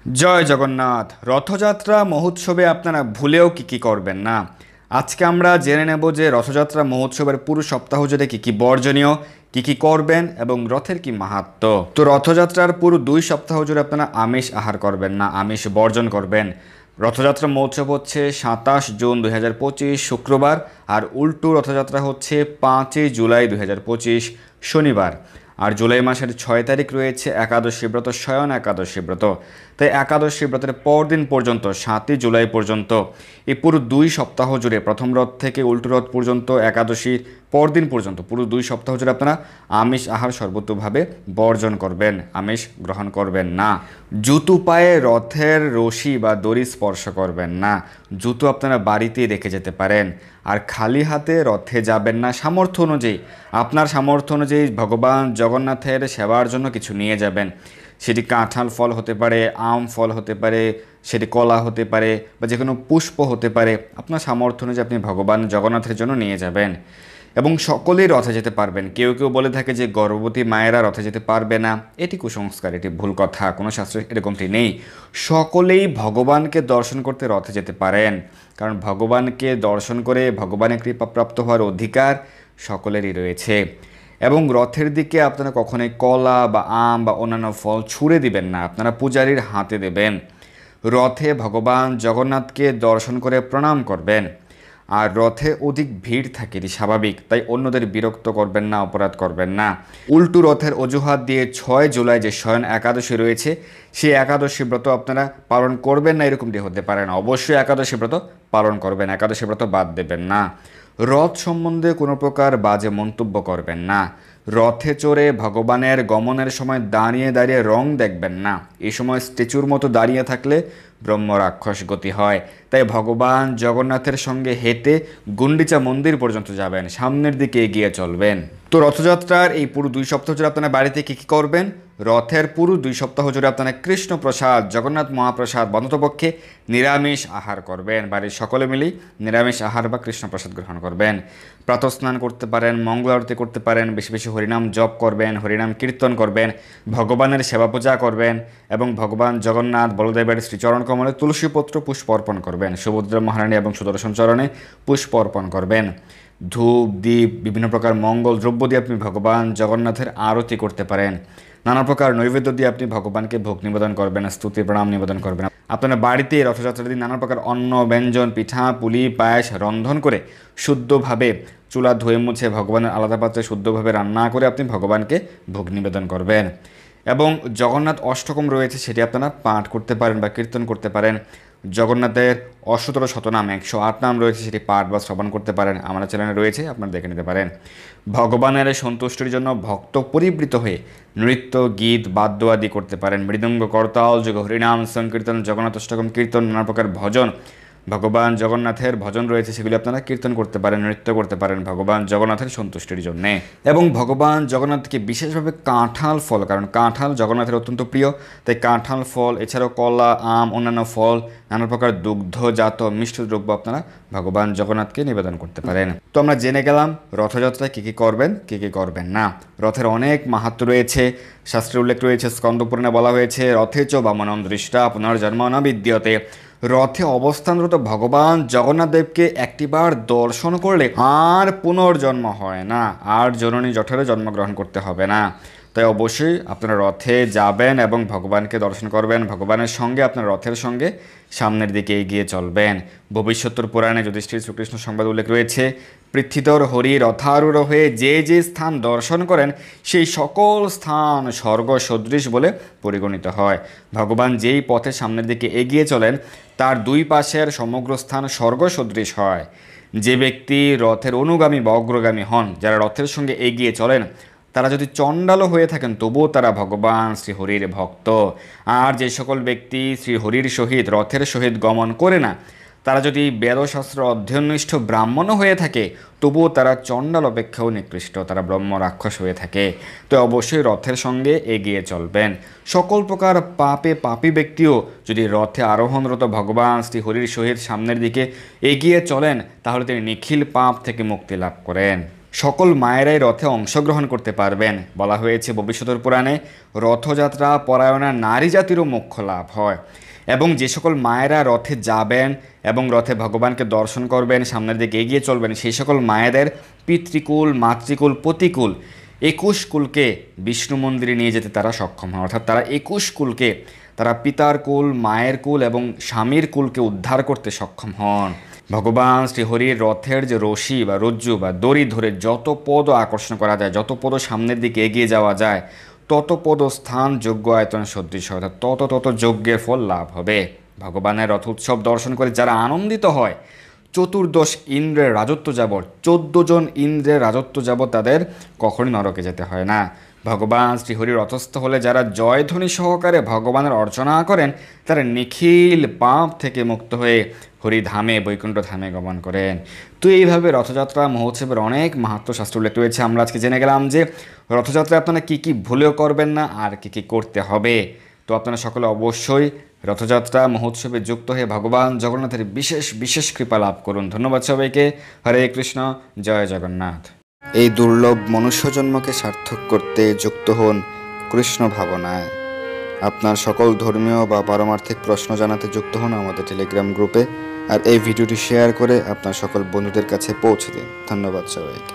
জয় জগন্নাথ। রথযাত্রা মহোৎসবে আপনারা ভুলেও কি করবেন না। আজকে আমরা জেনে নেব যে রথযাত্রা মহোৎসবের পুরো সপ্তাহ জুড়ে কি বর্জনীয়, কি করবেন এবং রথের কি মাহাত্ম্য। তো রথযাত্রার পুরো 2 সপ্তাহ জুড়ে আপনারা আমিষ আহার করবেন না, আমিষ বর্জন করবেন। রথযাত্রা মহোৎসব হচ্ছে 27 জুন 2025 শুক্রবার, আর উল্টো রথযাত্রা হচ্ছে 5 জুলাই 2025 শনিবার। আর জুলাই মাসের 6 তারিখ রয়েছে একাদশী ব্রত, শয়ন একাদশী ব্রত। তাই একাদশী ব্রতের পরদিন পর্যন্ত 7 জুলাই পর্যন্ত এই পুরো 2 সপ্তাহ জুড়ে প্রথম রথ থেকে উল্টো রথ পর্যন্ত একাদশীর পরদিন পর্যন্ত পুরো 2 সপ্তাহ জুড়ে আপনারা আমিষ আহার সর্বতোভাবে বর্জন করবেন, আমিষ গ্রহণ করবেন না। জুতো পায়ে রথের রশি বা দড়ি স্পর্শ করবেন না। জুতো আপনারা বাড়িতেই রেখে যেতে পারেন। আর খালি হাতে রথে যাবেন না। সামর্থ্য অনুযায়ী, আপনার সামর্থ্য অনুযায়ী ভগবান জগন্নাথের সেবার জন্য কিছু নিয়ে যাবেন। সেটি কাঁঠাল ফল হতে পারে, আম ফল হতে পারে, সেটি কলা হতে পারে, বা যে কোনো পুষ্প হতে পারে। আপনার সামর্থ্য অনুযায়ী আপনি ভগবান জগন্নাথের জন্য নিয়ে যাবেন। এবং সকলেই রথে যেতে পারবেন। কেউ কেউ বলে থাকে যে গর্ভবতী মায়েরা রথে যেতে পারবে না, এটি কুসংস্কার, এটি ভুল কথা। কোনো শাস্ত্রে এরকমটি নেই। সকলেই ভগবানকে দর্শন করতে রথে যেতে পারেন, কারণ ভগবানকে দর্শন করে ভগবানের কৃপাপ্রাপ্ত হওয়ার অধিকার সকলেরই রয়েছে। এবং রথের দিকে আপনারা কখনোই কলা বা আম বা অন্যান্য ফল ছুঁড়ে দিবেন না, আপনারা পূজারীর হাতে দেবেন। রথে ভগবান জগন্নাথকে দর্শন করে প্রণাম করবেন। আর রথে অধিক ভিড় থাকে, এটি স্বাভাবিক, তাই অন্যদের বিরক্ত করবেন না, অপরাধ করবেন না। উল্টো রথের অজুহাত দিয়ে 6 জুলাই যে শয়ন একাদশী রয়েছে, সেই একাদশী ব্রত আপনারা পালন করবেন না, এরকমটি হতে পারে না। অবশ্যই একাদশী ব্রত পালন করবেন, একাদশী ব্রত বাদ দেবেন না। রথ সম্বন্ধে কোনো প্রকার বাজে মন্তব্য করবেন না। রথে চড়ে ভগবানের গমনের সময় দাঁড়িয়ে দাঁড়িয়ে রং দেখবেন না। এই সময় স্ট্যাচুর মতো দাঁড়িয়ে থাকলে ব্রহ্ম রাক্ষস গতি হয়। তাই ভগবান জগন্নাথের সঙ্গে হেঁটে গুন্ডিচা মন্দির পর্যন্ত যাবেন, সামনের দিকে এগিয়ে চলবেন। তো রথযাত্রার এই পুরো 2 সপ্তাহ জুড়ে আপনারা বাড়িতে কি করবেন? রথের পুরো 2 সপ্তাহ জুড়ে আপনারা কৃষ্ণ প্রসাদ, জগন্নাথ মহাপ্রসাদ, অন্ততপক্ষে নিরামিষ আহার করবেন। বাড়ির সকলে মিলেই নিরামিষ আহার বা কৃষ্ণ প্রসাদ গ্রহণ করবেন। প্রাতঃস্নান করতে পারেন, মঙ্গল আরতি করতে পারেন, বেশি বেশি হরিনাম জপ করবেন, হরিনাম কীর্তন করবেন, ভগবানের সেবা পূজা করবেন এবং ভগবান জগন্নাথ বলদেবের শ্রীচরণ কমলে তুলসীপত্র পুষ্প অর্পণ করবেন। সুভদ্রা মহারানী এবং সুদর্শন চরণে পুষ্প অর্পণ করবেন। ধূপ দ্বীপ বিভিন্ন প্রকার মঙ্গল দ্রব্য দিয়ে আপনি ভগবান জগন্নাথের আরতি করতে পারেন। নানা প্রকার নৈবেদ্য দিয়ে আপনি ভগবানকে ভোগ নিবেদন করবেন, স্তুতি প্রণাম নিবেদন করবেন। আপনারা বাড়িতে রথযাত্রার দিন নানা প্রকার অন্ন ব্যঞ্জন, পিঠা পুলি পায়েস রন্ধন করে শুদ্ধভাবে চুলা ধুয়ে মুছে ভগবানের আলাদা পাত্রে শুদ্ধভাবে রান্না করে আপনি ভগবানকে ভোগ নিবেদন করবেন। এবং জগন্নাথ অষ্টকম রয়েছে, সেটি আপনারা পাঠ করতে পারেন বা কীর্তন করতে পারেন। জগন্নাথের 817 নাম, 108 নাম রয়েছে, সেটি পাঠ বা শ্রবণ করতে পারেন। আমার চ্যানেলে রয়েছে, আপনারা দেখে নিতে পারেন। ভগবানের সন্তুষ্টির জন্য ভক্ত পরিবৃত হয়ে নৃত্য গীত বাদ্য আদি করতে পারেন। মৃদঙ্গ করতাল যোগ হরিনাম সংকীর্তন, জগন্নাথ অষ্টকম কীর্তন, নানা প্রকার ভজন, ভগবান জগন্নাথের ভজন রয়েছে, সেগুলি আপনারা কীর্তন করতে পারেন, নৃত্য করতে পারেন ভগবান জগন্নাথের সন্তুষ্টির জন্যে। এবং ভগবান জগন্নাথকে বিশেষভাবে কাঁঠাল ফল, কারণ কাঁঠাল জগন্নাথের অত্যন্ত প্রিয়, তাই কাঁঠাল ফল এছাড়াও কলা আম অন্যান্য ফল নানা প্রকার দুগ্ধজাত মিষ্টি দ্রব্য আপনারা ভগবান জগন্নাথকে নিবেদন করতে পারেন। তো আমরা জেনে গেলাম রথযাত্রায় কী কী করবেন, কী কী করবেন না। রথের অনেক মাহাত্ম্য রয়েছে, শাস্ত্রে উল্লেখ রয়েছে। স্কন্দ পুরাণে বলা হয়েছে, রথে চ বামনম দৃষ্টা পুনর্জন্ম ন বিদ্যতে। রথে অবস্থানরত ভগবান জগন্নাথ দেবকে একটিবার দর্শন করলে আর পুনর্জন্ম হয় না, আর জননী জঠরে জন্মগ্রহণ করতে হবে না। তাই অবশ্যই আপনারা রথে যাবেন এবং ভগবানকে দর্শন করবেন। ভগবানের সঙ্গে আপনার রথের সঙ্গে সামনের দিকে এগিয়ে চলবেন। ভবিষ্যত্তর পুরাণে যুধিষ্ঠির শ্রীকৃষ্ণ সংবাদ উল্লেখ রয়েছে, পৃথ্বীধর হরি রথারূঢ় হয়ে যে যে স্থান দর্শন করেন সেই সকল স্থান স্বর্গ সদৃশ বলে পরিগণিত হয়। ভগবান যেই পথে সামনের দিকে এগিয়ে চলেন তার 2 পাশের সমগ্র স্থান স্বর্গ সদৃশ হয়। যে ব্যক্তি রথের অনুগামী বা অগ্রগামী হন, যারা রথের সঙ্গে এগিয়ে চলেন, তারা যদি চণ্ডালও হয়ে থাকেন তবুও তারা ভগবান শ্রীহরির ভক্ত। আর যে সকল ব্যক্তি শ্রীহরির সহিত রথের সহিত গমন করে না, তারা যদি বেদশাস্ত্র অধ্যয়ননিষ্ঠ ব্রাহ্মণও হয়ে থাকে তবুও তারা চণ্ডাল অপেক্ষাও নিকৃষ্ট, তারা ব্রহ্ম রাক্ষস হয়ে থাকে। তো অবশ্যই রথের সঙ্গে এগিয়ে চলবেন। সকল প্রকার পাপী ব্যক্তিও যদি রথে আরোহণরত ভগবান শ্রীহরির সহিত সামনের দিকে এগিয়ে চলেন, তাহলে তিনি নিখিল পাপ থেকে মুক্তি লাভ করেন। সকল মায়েরাই রথে অংশগ্রহণ করতে পারবেন। বলা হয়েছে ভবিষ্যতের পুরাণে রথযাত্রা পরায়ণা নারী জাতিরও মোক্ষ লাভ হয়। এবং যে সকল মায়েরা রথে যাবেন এবং রথে ভগবানকে দর্শন করবেন, সামনের দিকে এগিয়ে চলবেন, সেই সকল মায়েদের পিতৃকুল, মাতৃকুল, পতিকুল 21 কুলকে বিষ্ণু মন্দিরে নিয়ে যেতে তারা সক্ষম হন। অর্থাৎ তারা 21 কুলকে, তারা পিতার কুল, মায়ের কুল এবং স্বামীর কুলকে উদ্ধার করতে সক্ষম হন। ভগবান শ্রীহরির রথের যে রশি বা রজ্জু বা দড়ি ধরে যত পদ আকর্ষণ করা যায়, যত পদ সামনের দিকে এগিয়ে যাওয়া যায়, তত পদ স্থান যোগ্য আয়তন সদৃশ, অর্থাৎ তত যজ্ঞের ফল লাভ হবে। ভগবানের রথ উৎসব দর্শন করে যারা আনন্দিত হয়, 14 ইন্দ্রের রাজত্ব যাবৎ, 14 জন ইন্দ্রের রাজত্ব যাবৎ তাদের কখনই নরকে যেতে হয় না। ভগবান শ্রীহরি রথস্থ হলে যারা জয়ধ্বনি সহকারে ভগবানের অর্চনা করেন, তারা নিখিল পাপ থেকে মুক্ত হয়ে হরিধামে, বৈকুণ্ঠ ধামে গমন করেন। তো এইভাবে রথযাত্রা মহোৎসবের অনেক মাহাত্ম্য শাস্ত্র উল্লেখ রয়েছে। আমরা আজকে জেনে গেলাম যে রথযাত্রায় আপনারা কী কী ভুলেও করবেন না আর কী কী করতে হবে। তো আপনারা সকলে অবশ্যই রথযাত্রা মহোৎসবে যুক্ত হয়ে ভগবান জগন্নাথের বিশেষ কৃপা লাভ করুন। ধন্যবাদ সবাইকে। হরে কৃষ্ণ, জয় জগন্নাথ। এই দুর্লভ মনুষ্য জন্মকে সার্থক করতে যুক্ত হন কৃষ্ণ ভাবনায়। আপনার সকল ধর্মীয় বা পারমার্থিক প্রশ্ন জানাতে যুক্ত হন আমাদের টেলিগ্রাম গ্রুপে, আর এই ভিডিওটি শেয়ার করে আপনার সকল বন্ধুদের কাছে পৌঁছে দিন। ধন্যবাদ সবাইকে।